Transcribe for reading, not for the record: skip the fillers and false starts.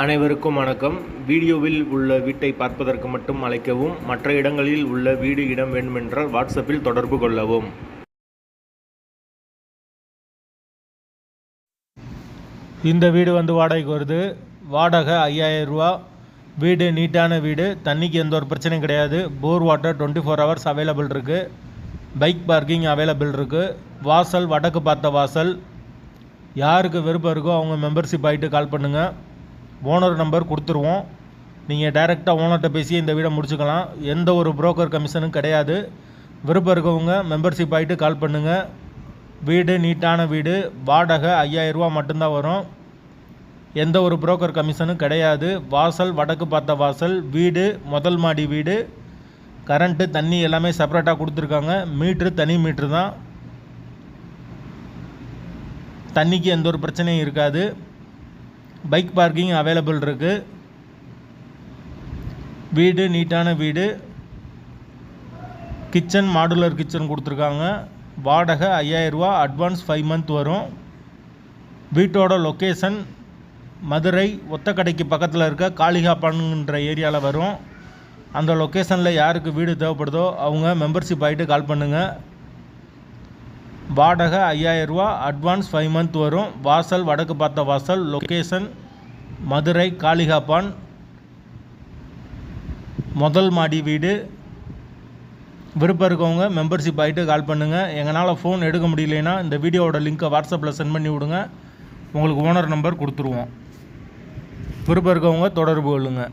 அனைவருக்கும் வணக்கம். வீடியோவில் உள்ள வீட்டை பார்ப்பதற்கு மட்டும் அழைக்கவும். மற்ற இடங்களில் உள்ள வீடு இடம் வேண்டுமென்றால் வாட்ஸ்அப்பில் தொடர்பு கொள்ளவும். இந்த வீடு வாடகைக்கு வருது. வாடகை 5000 ரூபா. வீடு நீட்டான வீடு. தண்ணிக்கு எந்த ஒரு பிரச்சனையும் கிடையாது. போர் வாட்டர் 24 ஹவர்ஸ் அவைலபிள் இருக்குது. பைக் பார்க்கிங் அவைலபிள் இருக்குது. வாசல் வடக்கு பார்த்த வாசல். யாருக்கு விருப்பம் இருக்கோ அவங்க மெம்பர்ஷிப் ஆகிட்டு கால் பண்ணுங்கள். ஓனர் நம்பர் கொடுத்துருவோம். நீங்கள் டைரெக்டாக ஓனர்கிட்ட பேசி இந்த வீடை முடிச்சுக்கலாம். எந்த ஒரு புரோக்கர் கமிஷனும் கிடையாது. விருப்பம் இருக்கவங்க மெம்பர்ஷிப் ஆகிட்டு கால் பண்ணுங்கள். வீடு நீட்டான வீடு. வாடகை 5000 ரூபா மட்டும்தான் வரும். எந்த ஒரு புரோக்கர் கமிஷனும் கிடையாது. வாசல் வடக்கு பார்த்த வாசல். வீடு முதல் மாடி வீடு. கரண்ட்டு தண்ணி எல்லாமே செப்பரேட்டாக கொடுத்துருக்காங்க. மீட்ரு தனி மீட்ரு தான். தண்ணிக்கு எந்த ஒரு பிரச்சனையும் இருக்காது. பைக் பார்க்கிங் அவைலபிள் இருக்குது. வீடு நீட்டான வீடு. கிச்சன் மாடுலர் கிச்சன் கொடுத்துருக்காங்க. வாடகை 5000 ரூபா. அட்வான்ஸ் 5 மந்த் வரும். வீட்டோட லொக்கேஷன் மதுரை ஒத்தக்கடைக்கு பக்கத்தில் இருக்க காளிகாப்பான்ன்ற ஏரியாவில் வரும். அந்த லொக்கேஷனில் யாருக்கு வீடு தேவைப்படுதோ அவங்க மெம்பர்ஷிப் ஆகிட்டு கால் பண்ணுங்கள். வாடகை 5000 ரூபா. அட்வான்ஸ் 5 மந்த் வரும். வாசல் வடக்கு பார்த்த வாசல். லொக்கேஷன் மதுரை காளிகாப்பான். முதல் மாடி வீடு. விருப்பம் இருக்கவங்க மெம்பர்ஷிப் ஆகிட்டு கால் பண்ணுங்கள். எங்களால் ஃபோன் எடுக்க முடியலைன்னா இந்த வீடியோவோட லிங்க்கை வாட்ஸ்அப்பில் சென்ட் பண்ணி விடுங்க. உங்களுக்கு ஓனர் நம்பர் கொடுத்துருவோம். விருப்பம் இருக்கவங்க தொடர்பு கொள்ளுங்கள்.